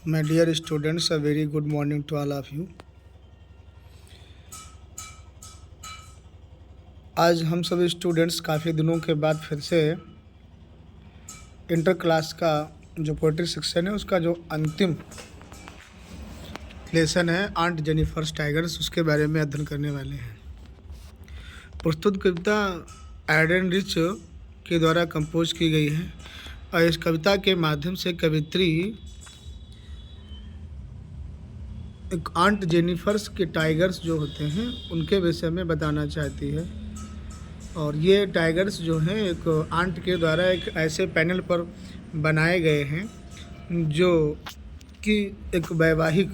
My dear students, a very good morning to all of you. आज हम सभी students काफ़ी दिनों के बाद फिर से इंटर क्लास का जो पोएट्री सेक्शन है उसका जो अंतिम लेसन है आंट जेनिफर्स टाइगर्स उसके बारे में अध्ययन करने वाले हैं। प्रस्तुत कविता एडन रिच के द्वारा कंपोज की गई है और इस कविता के माध्यम से कवित्री एक आंट जेनिफर्स के टाइगर्स जो होते हैं उनके विषय में बताना चाहती है। और ये टाइगर्स जो हैं एक आंट के द्वारा एक ऐसे पैनल पर बनाए गए हैं जो कि एक वैवाहिक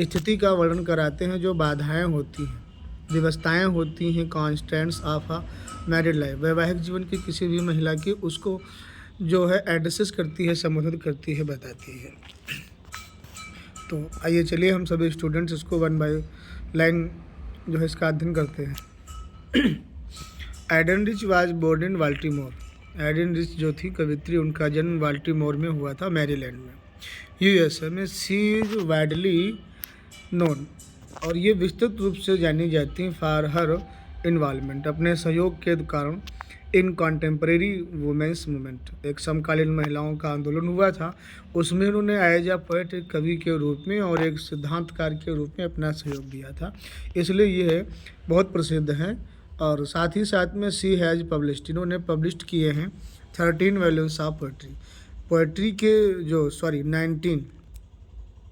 स्थिति का वर्णन कराते हैं, जो बाधाएं होती हैं, व्यवस्थाएं होती हैं, constants of a married life, वैवाहिक जीवन की किसी भी महिला की उसको जो है एड्रेसेस करती है, संबोधित करती है, बताती है। तो आइए चलिए हम सभी स्टूडेंट्स इसको वन बाय लाइन जो है इसका अध्ययन करते हैं। Adrienne Rich was born in Baltimore. Adrienne Rich जो थी कवित्री, उनका जन्म बाल्टीमोर में हुआ था, मैरीलैंड में, यूएसए में। शी इज वाइडली नोन, और ये विस्तृत रूप से जानी जाती हैं फॉर हर इन्वॉल्वमेंट, अपने सहयोग के कारण, इन कॉन्टेम्प्रेरी वुमेंस मूवमेंट, एक समकालीन महिलाओं का आंदोलन हुआ था, उसमें उन्होंने एज अ पोएट, एक कवि के रूप में और एक सिद्धांतकार के रूप में अपना सहयोग दिया था, इसलिए ये बहुत प्रसिद्ध हैं। और साथ ही साथ में सी हैज़ पब्लिश्ड, इन्होंने पब्लिश्ड किए हैं 13 वॉल्यूम्स ऑफ पोएट्री के जो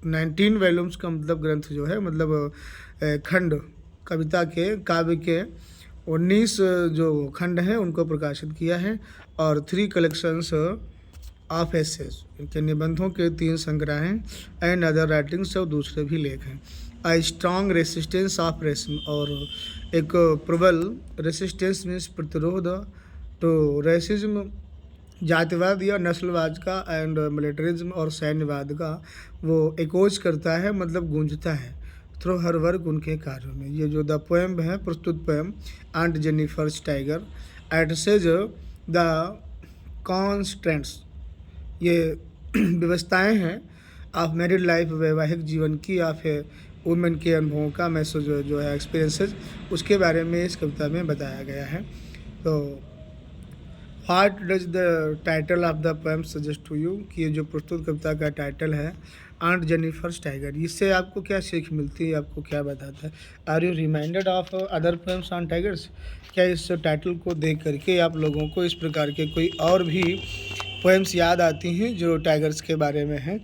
19 वॉल्यूम्स का मतलब ग्रंथ जो है, मतलब खंड, कविता के, काव्य के 19 जो खंड हैं उनको प्रकाशित किया है। और 3 कलेक्शंस ऑफ एसेज, इनके निबंधों के 3 संग्रह हैं। एंड अदर राइटिंग्स, और दूसरे भी लेख हैं। A strong resistance of racism, और एक प्रबल रेसिस्टेंस मीन्स प्रतिरोध टू रेसिज्म, जातिवाद या नस्लवाद का, एंड मिलिटरिज्म और सैन्यवाद का वो एकोज करता है, मतलब गूंजता है थ्रू हर वर्क उनके कार्यों में। ये जो द पोएम है, प्रस्तुत poem aunt Jennifer's tiger addresses the constants, ये व्यवस्थाएं हैं ऑफ मैरिड लाइफ, वैवाहिक जीवन की, ऑफ वुमेन के अनुभवों का मैसेज जो है एक्सपीरियंसेस, उसके बारे में इस कविता में बताया गया है। तो what does the title of the poem suggest to you, कि ये जो प्रस्तुत कविता का टाइटल है आंट जेनिफर्स टाइगर, इससे आपको क्या सीख मिलती है, आपको क्या बताता है? Are you reminded of other poems on tigers? क्या इस टाइटल को देख करके आप लोगों को इस प्रकार के कोई और भी पोएम्स याद आती हैं जो टाइगर्स के बारे में हैं?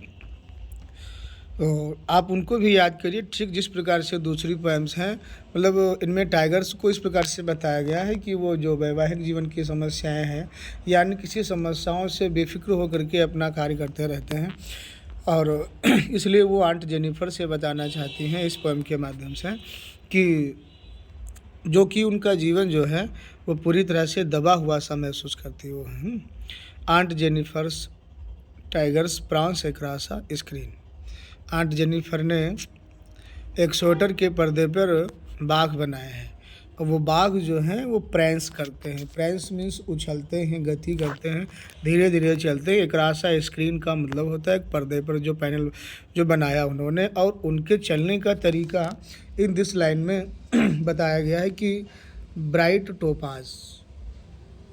तो आप उनको भी याद करिए, ठीक जिस प्रकार से दूसरी पोएम्स हैं, मतलब इनमें टाइगर्स को इस प्रकार से बताया गया है कि वो जो वैवाहिक जीवन की समस्याएं हैं, यानी किसी समस्याओं से बेफिक्र होकर के अपना कार्य करते रहते हैं, और इसलिए वो आंट जेनिफर से बताना चाहती हैं इस पोएम के माध्यम से कि जो कि उनका जीवन जो है वो पूरी तरह से दबा हुआ सा महसूस करती वो हैं। Aunt Jennifer's tigers prance across a screen. Aunt Jennifer ने एक स्वेटर के पर्दे पर बाघ बनाए हैं, और वो बाघ जो हैं वो प्रैंस करते हैं। प्रैंस मीन्स उछलते हैं, गति करते हैं, धीरे धीरे चलते हैं। अक्रॉस अ स्क्रीन का मतलब होता है पर्दे पर जो पैनल जो बनाया उन्होंने, और उनके चलने का तरीका इन दिस लाइन में बताया गया है कि bright topaz.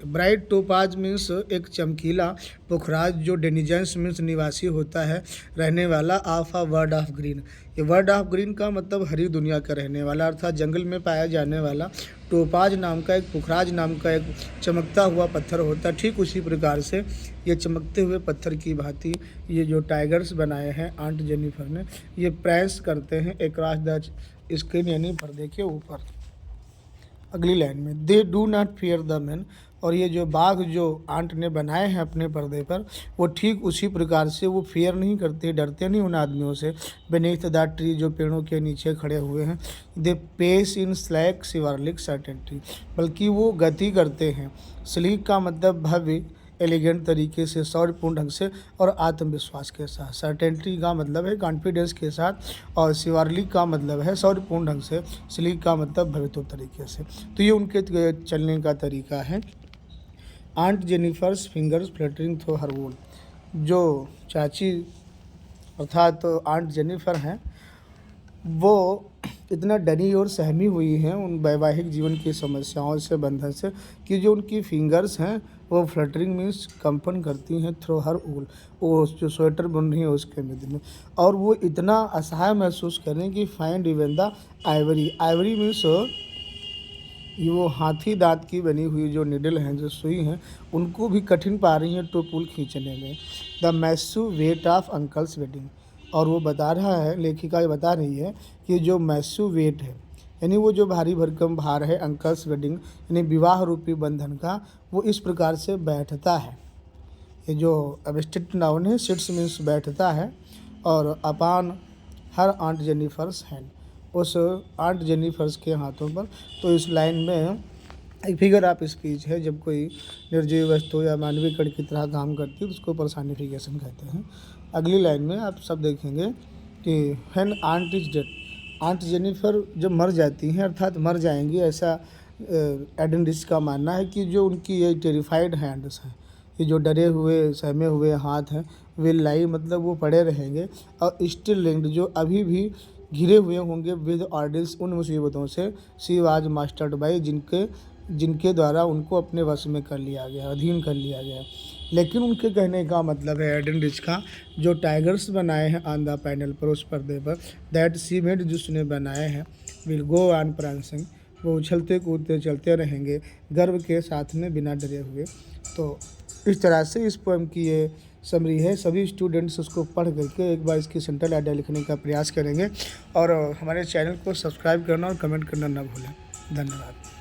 Bright topaz means एक चमकीला पुखराज, जो डेनिजेंस मीन्स निवासी होता है, रहने वाला, of a word of green. ये वर्ड ऑफ ग्रीन का मतलब हरी दुनिया का रहने वाला, अर्थात जंगल में पाया जाने वाला टोपाज नाम का, एक पुखराज नाम का एक चमकता हुआ पत्थर होता है। ठीक उसी प्रकार से ये चमकते हुए पत्थर की भांति ये जो टाइगर्स बनाए हैं आंट जेनिफर ने, ये प्रेस करते हैं अक्रॉस द स्क्रीन, यानी पर्दे के ऊपर। अगली लाइन में they do not fear the man, और ये जो बाघ जो आंट ने बनाए हैं अपने पर्दे पर, वो ठीक उसी प्रकार से वो फियर नहीं करते, डरते नहीं उन आदमियों से। बेनीथ द ट्री, जो पेड़ों के नीचे खड़े हुए हैं। They pace in sleek chivalric certainty, बल्कि वो गति करते हैं। स्लीक का मतलब भव्य, एलिगेंट तरीके से, सौर्यपूर्ण ढंग से और आत्मविश्वास के साथ। सर्टेनिटी का मतलब है कॉन्फिडेंस के साथ, और शिवारली का मतलब है सौर्यपूर्ण ढंग से, स्लीक का मतलब भविष्य तरीके से। तो ये उनके चलने का तरीका है। Aunt Jennifer's fingers fluttering through her wool, जो चाची अर्थात आंट जेनिफर हैं, वो इतना डरी और सहमी हुई हैं उन वैवाहिक जीवन की समस्याओं से, बंधन से, कि जो उनकी फिंगर्स हैं वो फ्लटरिंग मीन्स कंपन करती हैं थ्रू हर ऊल, वो जो स्वेटर बुन रही है उसके मध्य में, और वो इतना असहाय महसूस करें कि find even the Ivory. Ivory means ये वो हाथी दांत की बनी हुई जो निडल हैं, जो सुई हैं, उनको भी कठिन पा रही हैं टू पुल खींचने में। The massive weight of uncle's wedding, और वो बता रहा है, लेखिका ये बता रही है कि जो मैसिव वेट है, यानी वो जो भारी भरकम भार है अंकल्स वेडिंग यानी विवाह रूपी बंधन का, वो इस प्रकार से बैठता है। ये जो एब्स्ट्रैक्ट नाउन है, सिट्स मीन्स बैठता है, और अपान हर आंट जेनिफर्स हैंड, उस आंट जेनिफर्स के हाथों पर। तो इस लाइन में एक फिगर ऑफ स्पीच है, जब कोई निर्जीव वस्तु या मानवीय कण की तरह काम करती है तो उसको पर्सनिफिकेशन कहते हैं। अगली लाइन में आप सब देखेंगे कि when aunt is dead, aunt Jennifer जब मर जाती हैं, अर्थात मर जाएंगी, ऐसा एडन रिच का मानना है कि जो उनकी ये टेरिफाइड हैंड्स हैं, ये जो डरे हुए सहमे हुए हाथ हैं, विल लाई मतलब वो पड़े रहेंगे, और स्टिल लिंक्ड जो अभी भी घिरे हुए होंगे विद ऑर्डिल्स उन मुसीबतों से, सी वाज मास्टर्ड बाई जिनके द्वारा उनको अपने वश में कर लिया गया, अधीन कर लिया गया। लेकिन उनके कहने का मतलब है एडन रिच का, जो टाइगर्स बनाए हैं ऑन द पैनल पर, उस पर्दे पर, दैट सी मेड जिसने बनाए हैं, विल गो ऑन प्रांसिंग, वो उछलते कूदते चलते रहेंगे गर्व के साथ में बिना डरे हुए। तो इस तरह से इस पोएम की ये समरी है। सभी स्टूडेंट्स उसको पढ़ करके एक बार इसकी सेंट्रल आइडिया लिखने का प्रयास करेंगे, और हमारे चैनल को सब्सक्राइब करना और कमेंट करना ना भूलें। धन्यवाद।